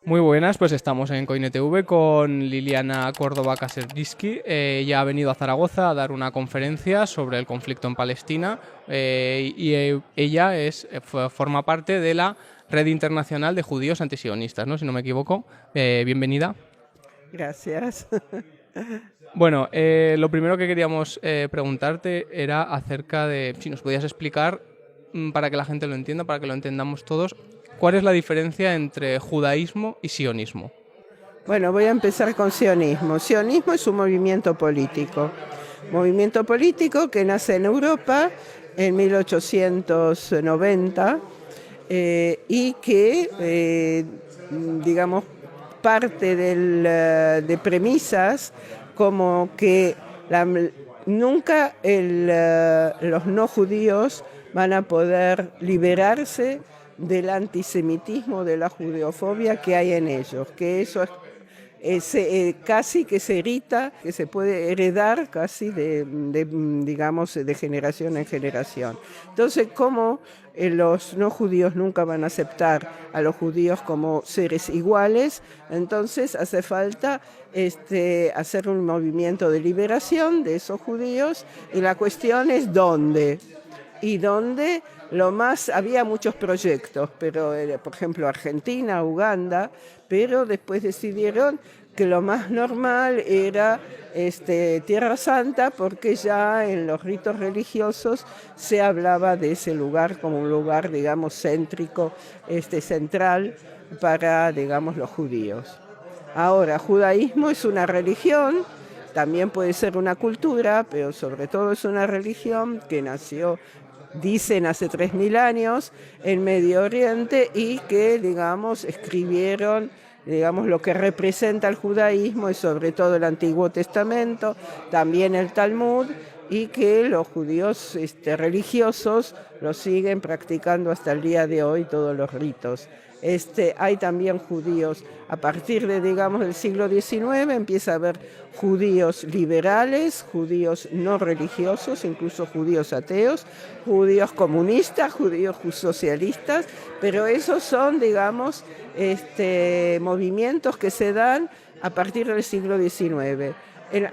Muy buenas, pues estamos en CoineTV con Liliana Córdoba Kaczerski. Ella ha venido a Zaragoza a dar una conferencia sobre el conflicto en Palestina ella forma parte de la Red Internacional de Judíos Antisionistas, ¿no? Si no me equivoco. Bienvenida. Gracias. Bueno, lo primero que queríamos preguntarte era acerca de si nos podías explicar, para que la gente lo entienda, para que lo entendamos todos, ¿cuál es la diferencia entre judaísmo y sionismo? Bueno, voy a empezar con sionismo. Sionismo es un movimiento político que nace en Europa en 1890 y que, digamos, parte de premisas como que nunca los no judíos van a poder liberarse del antisemitismo, de la judeofobia que hay en ellos, que eso es casi que se herita, que se puede heredar casi digamos, de generación en generación. Entonces, ¿cómo los no judíos nunca van a aceptar a los judíos como seres iguales? Entonces hace falta hacer un movimiento de liberación de esos judíos, y la cuestión es dónde. Y donde había muchos proyectos, pero por ejemplo Argentina, Uganda, pero después decidieron que lo más normal era Tierra Santa, porque ya en los ritos religiosos se hablaba de ese lugar como un lugar, digamos, céntrico, central para, digamos, los judíos. Ahora, judaísmo es una religión, también puede ser una cultura, pero sobre todo es una religión que nació, dicen, hace 3000 años en Medio Oriente, y que, digamos, escribieron, digamos, lo que representa el judaísmo, y sobre todo el Antiguo Testamento, también el Talmud, y que los judíos religiosos lo siguen practicando hasta el día de hoy, todos los ritos. Hay también judíos, a partir de, digamos, del siglo XIX empieza a haber judíos liberales, judíos no religiosos, incluso judíos ateos, judíos comunistas, judíos socialistas, pero esos son, digamos, movimientos que se dan a partir del siglo XIX.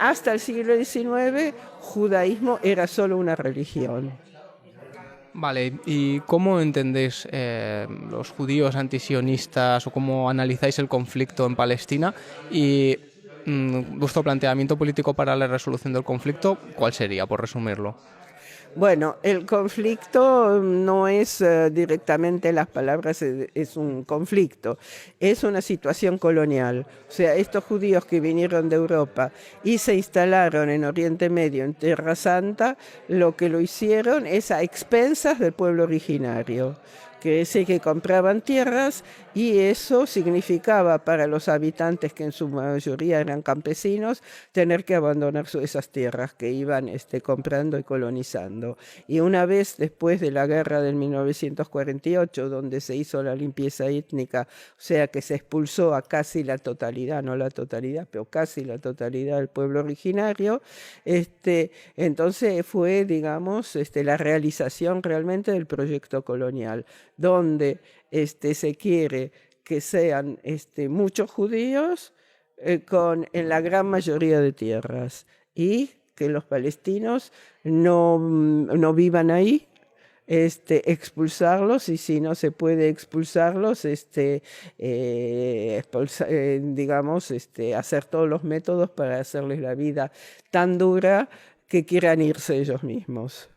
Hasta el siglo XIX, judaísmo era solo una religión. Vale, ¿y cómo entendéis los judíos antisionistas o cómo analizáis el conflicto en Palestina? Y vuestro planteamiento político para la resolución del conflicto, ¿cuál sería, por resumirlo? Bueno, el conflicto no es directamente las palabras, es un conflicto, es una situación colonial. O sea, estos judíos que vinieron de Europa y se instalaron en Oriente Medio, en Tierra Santa, lo que lo hicieron es a expensas del pueblo originario, que es que compraban tierras, y eso significaba para los habitantes, que en su mayoría eran campesinos, tener que abandonar esas tierras que iban comprando y colonizando. Y una vez después de la guerra del 1948, donde se hizo la limpieza étnica, o sea que se expulsó a casi la totalidad, no la totalidad, pero casi la totalidad del pueblo originario, entonces fue, digamos, la realización realmente del proyecto colonial, donde se quiere que sean muchos judíos en la gran mayoría de tierras, y que los palestinos no vivan ahí, expulsarlos, y si no se puede expulsarlos, digamos, hacer todos los métodos para hacerles la vida tan dura que quieran irse ellos mismos.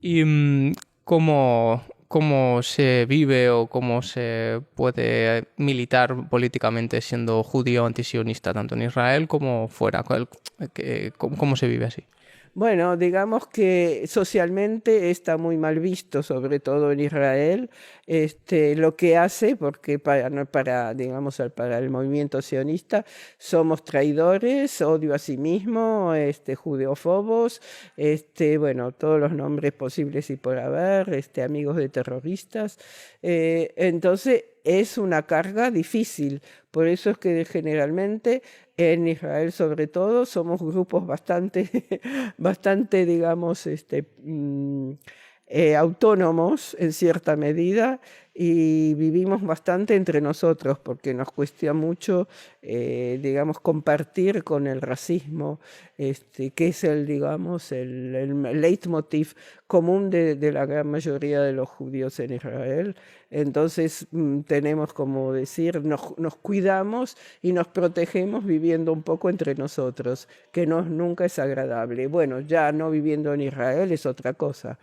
¿Y cómo se vive o cómo se puede militar políticamente siendo judío antisionista, tanto en Israel como fuera? ¿Cómo se vive así? Bueno, digamos que socialmente está muy mal visto, sobre todo en Israel, lo que hace, porque digamos, para el movimiento sionista somos traidores, odio a sí mismo, judeófobos, bueno, todos los nombres posibles y por haber, amigos de terroristas. Entonces es una carga difícil, por eso es que generalmente en Israel, sobre todo, somos grupos bastante, digamos, autónomos en cierta medida, y vivimos bastante entre nosotros porque nos cuesta mucho, digamos, compartir con el racismo, que es digamos, el leitmotiv común de la gran mayoría de los judíos en Israel. Entonces tenemos, como decir, nos cuidamos y nos protegemos viviendo un poco entre nosotros, que nunca es agradable. Bueno, ya no viviendo en Israel es otra cosa.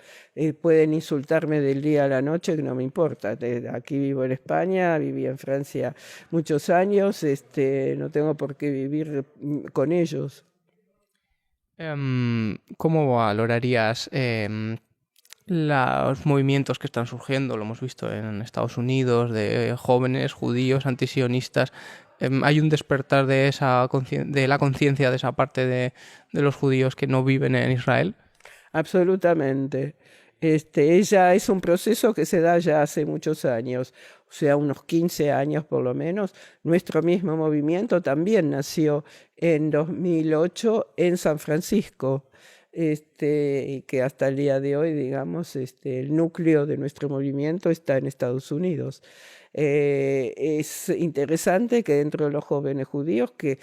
Pueden insultarme del día a la noche, que no me importa. Aquí vivo en España, viví en Francia muchos años, no tengo por qué vivir con ellos. ¿Cómo valorarías los movimientos que están surgiendo? Lo hemos visto en Estados Unidos, de jóvenes judíos antisionistas. Hay un despertar de la conciencia de esa parte de los judíos que no viven en Israel. Absolutamente. Ella es un proceso que se da ya hace muchos años, o sea, unos 15 años por lo menos. Nuestro mismo movimiento también nació en 2008 en San Francisco, y que hasta el día de hoy, digamos, el núcleo de nuestro movimiento está en Estados Unidos. Es interesante que dentro de los jóvenes judíos que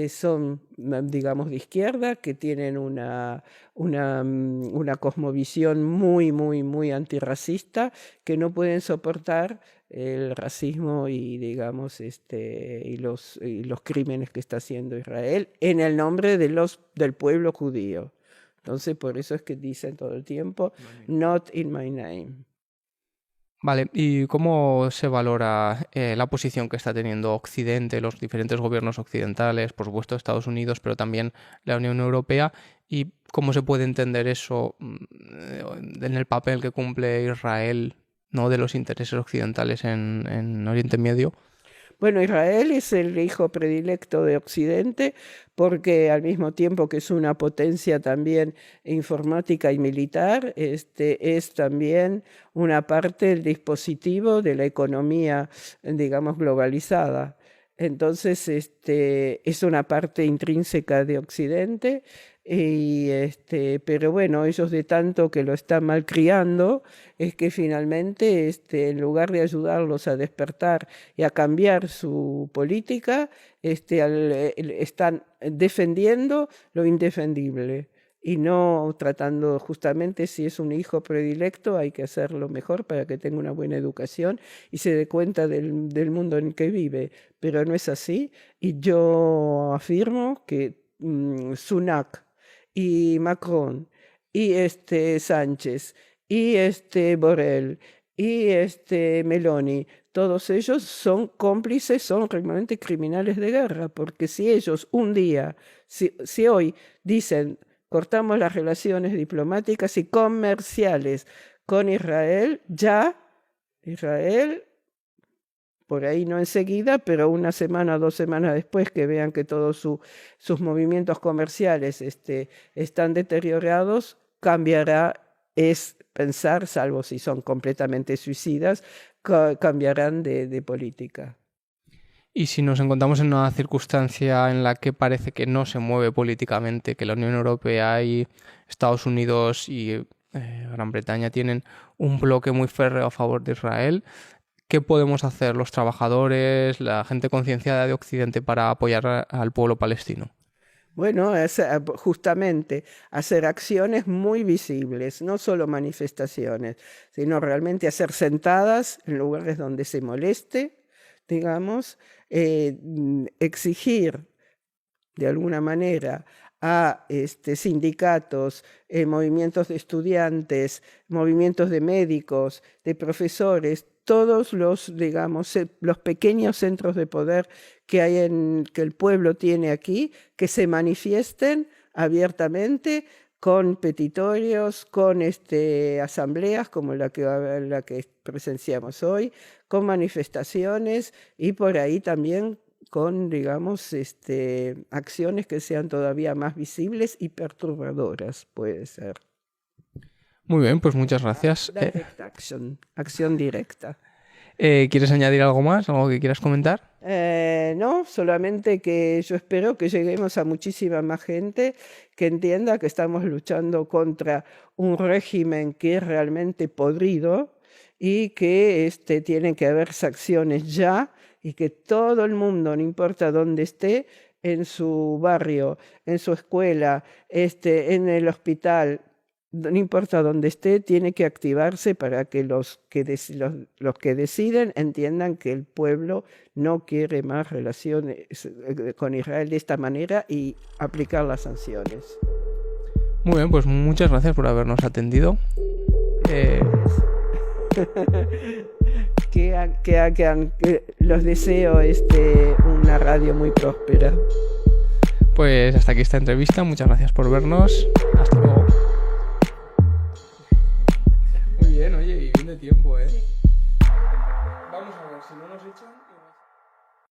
son, digamos, de izquierda, que tienen una cosmovisión muy, muy, muy antirracista, que no pueden soportar el racismo y, digamos, y los crímenes que está haciendo Israel en el nombre del pueblo judío. Entonces, por eso es que dicen todo el tiempo, not in my name. Vale, ¿y cómo se valora la posición que está teniendo Occidente, los diferentes gobiernos occidentales, por supuesto Estados Unidos, pero también la Unión Europea? ¿Y cómo se puede entender eso en el papel que cumple Israel, ¿no?, de los intereses occidentales en Oriente Medio? Bueno, Israel es el hijo predilecto de Occidente porque al mismo tiempo que es una potencia también informática y militar, es también una parte del dispositivo de la economía, digamos, globalizada. Entonces, es una parte intrínseca de Occidente, pero bueno, ellos de tanto que lo están malcriando, es que finalmente, en lugar de ayudarlos a despertar y a cambiar su política, están defendiendo lo indefendible y no tratando, justamente, si es un hijo predilecto, hay que hacerlo mejor para que tenga una buena educación y se dé cuenta del mundo en que vive. Pero no es así, y yo afirmo que Sunak y Macron y Sánchez y Borrell y Meloni, todos ellos son cómplices, son realmente criminales de guerra, porque si ellos un día, si hoy dicen cortamos las relaciones diplomáticas y comerciales con Israel, ya Israel, por ahí no enseguida, pero una semana o 2 semanas después que vean que todos sus movimientos comerciales están deteriorados, cambiará, es pensar, salvo si son completamente suicidas, cambiarán de política. Y si nos encontramos en una circunstancia en la que parece que no se mueve políticamente, que la Unión Europea y Estados Unidos y Gran Bretaña tienen un bloque muy férreo a favor de Israel, ¿qué podemos hacer los trabajadores, la gente concienciada de Occidente para apoyar al pueblo palestino? Bueno, es justamente hacer acciones muy visibles, no solo manifestaciones, sino realmente hacer sentadas en lugares donde se moleste, digamos, exigir de alguna manera a sindicatos, movimientos de estudiantes, movimientos de médicos, de profesores, todos los, digamos, los pequeños centros de poder que que el pueblo tiene aquí, que se manifiesten abiertamente con petitorios, con asambleas como la que presenciamos hoy, con manifestaciones y por ahí también con, digamos, acciones que sean todavía más visibles y perturbadoras, puede ser. Muy bien, pues muchas gracias. Direct action, acción directa. ¿Quieres añadir algo más? ¿Algo que quieras comentar? No, solamente que yo espero que lleguemos a muchísima más gente que entienda que estamos luchando contra un régimen que es realmente podrido y que tienen que haber sanciones ya y que todo el mundo, no importa dónde esté, en su barrio, en su escuela, en el hospital, no importa dónde esté, tiene que activarse para que los que deciden entiendan que el pueblo no quiere más relaciones con Israel de esta manera y aplicar las sanciones. Muy bien, pues muchas gracias por habernos atendido. Que los deseo una radio muy próspera. Pues hasta aquí esta entrevista, muchas gracias por vernos, hasta luego. Muy bien, oye, y bien de tiempo, Vamos a ver, si no nos echan...